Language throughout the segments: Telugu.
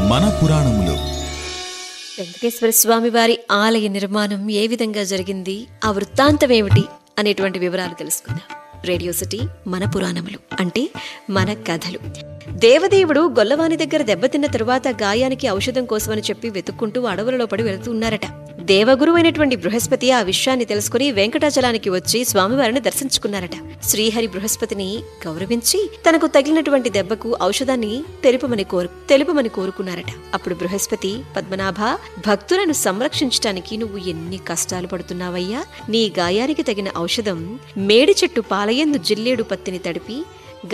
మన పురాణములు. వెంకటేశ్వర స్వామి వారి ఆలయ నిర్మాణం ఏ విధంగా జరిగింది, ఆ వృత్తాంతం ఏమిటి అనేటువంటి వివరాలు తెలుసుకుందాం. రేడియో సిటీ మన పురాణములు అంటే మన కథలు. దేవదేవుడు గొల్లవాని దగ్గర దెబ్బతిన్న తరువాత గాయానికి ఔషధం కోసమని చెప్పి వెతుక్కుంటూ అడవులలో పడి వెళుతూ ఉన్నారట. దేవగురువు అయినటువంటి బృహస్పతి ఆ విషయాన్ని తెలుసుకుని వెంకటాచలానికి వచ్చి స్వామివారిని దర్శించుకున్నారట. శ్రీహరి బృహస్పతిని గౌరవించి తనకు తగిలినటువంటి దెబ్బకు ఔషధాన్ని తెలుపమని కోరుకున్నారట. అప్పుడు బృహస్పతి, పద్మనాభ, భక్తులను సంరక్షించటానికి నువ్వు ఎన్ని కష్టాలు పడుతున్నావయ్యా, నీ గాయానికి తగిన ఔషధం మేడి చెట్టు పాలయందు జిల్లేడు పత్తిని తడిపి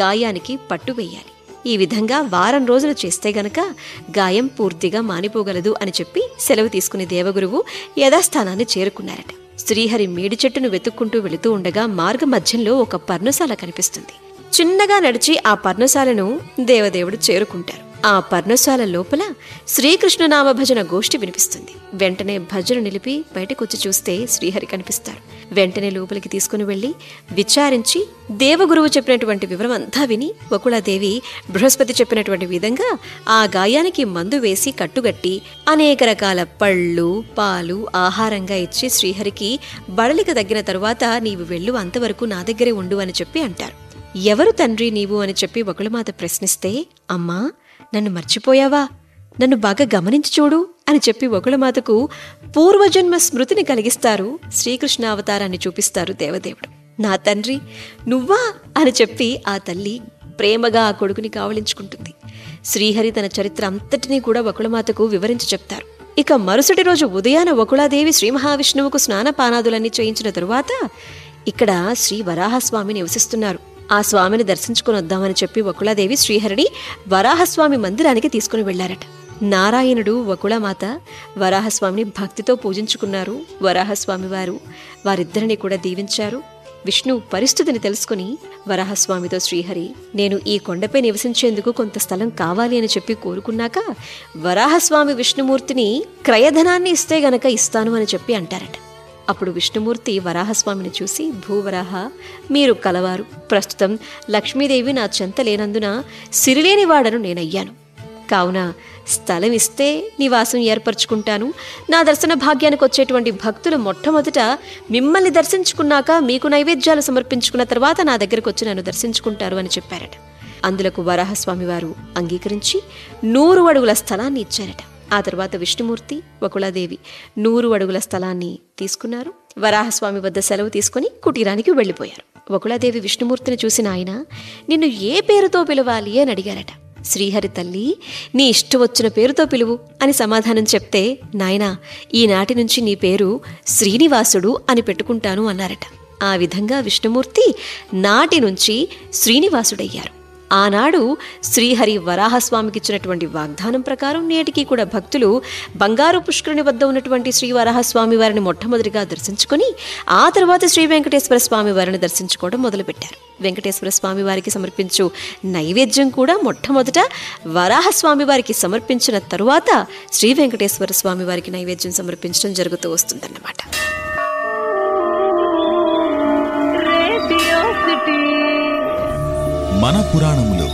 గాయానికి పట్టు వేయాలి. ఈ విధంగా వారం రోజులు చేస్తే గనక గాయం పూర్తిగా మానిపోగలదు అని చెప్పి సెలవు తీసుకుని దేవగురువు యథాస్థానాన్ని చేరుకున్నారట. శ్రీహరి మేడి చెట్టును వెతుక్కుంటూ వెళుతూ ఉండగా మార్గ మధ్యంలో ఒక పర్ణశాల కనిపిస్తుంది. చిన్నగా నడిచి ఆ పర్ణశాలను దేవదేవుడు చేరుకుంటారు. ఆ పర్ణశాల లోపల శ్రీకృష్ణనామ భజన గోష్ఠి వినిపిస్తుంది. వెంటనే భజన నిలిపి బయటకొచ్చి చూస్తే శ్రీహరి కనిపిస్తారు. వెంటనే లోపలికి తీసుకుని వెళ్లి విచారించి దేవగురువు చెప్పినటువంటి వివరం అంతా విని వకుళాదేవి బృహస్పతి చెప్పినటువంటి విధంగా ఆ గాయానికి మందు వేసి కట్టుగట్టి అనేక రకాల పళ్ళు, పాలు ఆహారంగా ఇచ్చి శ్రీహరికి బడలిక తగ్గిన తరువాత నీవు వెళ్ళు, అంతవరకు నా దగ్గరే ఉండు అని చెప్పి అంటారు. ఎవరు తండ్రి నీవు అని చెప్పి వకుళమాత ప్రశ్నిస్తే, అమ్మా నన్ను మర్చిపోయావా, నన్ను బాగా గమనించి చూడు అని చెప్పి వకుళమాతకు పూర్వజన్మ స్మృతిని కలిగిస్తారు. శ్రీకృష్ణ అవతారాన్ని చూపిస్తారు దేవదేవుడు. నా తండ్రి నువ్వా అని చెప్పి ఆ తల్లి ప్రేమగా ఆ కొడుకుని కావలించుకుంటుంది. శ్రీహరి తన చరిత్ర అంతటినీ కూడా వకుళమాతకు వివరించి చెప్తారు. ఇక మరుసటి రోజు ఉదయాన వకుళాదేవి శ్రీ మహావిష్ణువుకు స్నానపానాదులన్నీ చేయించిన తరువాత ఇక్కడ శ్రీ వరాహస్వామి నివసిస్తున్నారు. ఆ స్వామిని దర్శించుకుని వద్దామని చెప్పి వకుళాదేవి శ్రీహరిని వరాహస్వామి మందిరానికి తీసుకుని వెళ్లారట. నారాయణుడు, వకుళమాత వరాహస్వామిని భక్తితో పూజించుకున్నారు. వరాహస్వామి వారిద్దరిని కూడా దీవించారు. విష్ణు పరిస్థితిని తెలుసుకుని వరాహస్వామితో శ్రీహరి, నేను ఈ కొండపై నివసించేందుకు కొంత స్థలం కావాలి అని చెప్పి కోరుకున్నాక వరాహస్వామి విష్ణుమూర్తిని క్రయధనాన్ని ఇస్తే గనక ఇస్తాను అని చెప్పి అంటారట. అప్పుడు విష్ణుమూర్తి వరాహస్వామిని చూసి, భూవరాహ, మీరు కలవారు. ప్రస్తుతం లక్ష్మీదేవి నా చెంత లేనందున సిరిలేని వాడను నేనయ్యాను. కావున స్థలం ఇస్తే నివాసం ఏర్పరచుకుంటాను. నా దర్శన భాగ్యానికి వచ్చేటువంటి భక్తులు మొట్టమొదట మిమ్మల్ని దర్శించుకున్నాక మీకు నైవేద్యాలు సమర్పించుకున్న తర్వాత నా దగ్గరకు వచ్చి నన్ను దర్శించుకుంటారు అని చెప్పారట. అందులకు వరాహస్వామి వారు అంగీకరించి 100 అడుగుల స్థలాన్ని ఇచ్చారట. ఆ తర్వాత విష్ణుమూర్తి, వకుళాదేవి 100 అడుగుల స్థలాన్ని తీసుకున్నారు. వరాహస్వామి వద్ద సెలవు తీసుకుని కుటీరానికి వెళ్లిపోయారు. వకుళాదేవి విష్ణుమూర్తిని చూసిన ఆయన, నిన్ను ఏ పేరుతో పిలవాలి అని అడిగారట. శ్రీహరి తల్లి, నీ ఇష్టం వచ్చిన పేరుతో పిలువు అని సమాధానం చెప్తే, నాయనా ఈనాటి నుంచి నీ పేరు శ్రీనివాసుడు అని పెట్టుకుంటాను అన్నారట. ఆ విధంగా విష్ణుమూర్తి నాటి నుంచి శ్రీనివాసుడయ్యారు. ఆనాడు శ్రీహరి వరాహస్వామికి ఇచ్చినటువంటి వాగ్దానం ప్రకారం నేటికి కూడా భక్తులు బంగారు పుష్కరిణి వద్ద ఉన్నటువంటి శ్రీ వరాహస్వామి వారిని మొట్టమొదటిగా దర్శించుకుని ఆ తర్వాత శ్రీ వెంకటేశ్వర స్వామి వారిని దర్శించుకోవడం మొదలుపెట్టారు. వెంకటేశ్వర స్వామి వారికి సమర్పించు నైవేద్యం కూడా మొట్టమొదట వరాహస్వామి వారికి సమర్పించిన తరువాత శ్రీ వెంకటేశ్వర స్వామి వారికి నైవేద్యం సమర్పించడం జరుగుతూ వస్తుందన్నమాట. మన పురాణములు.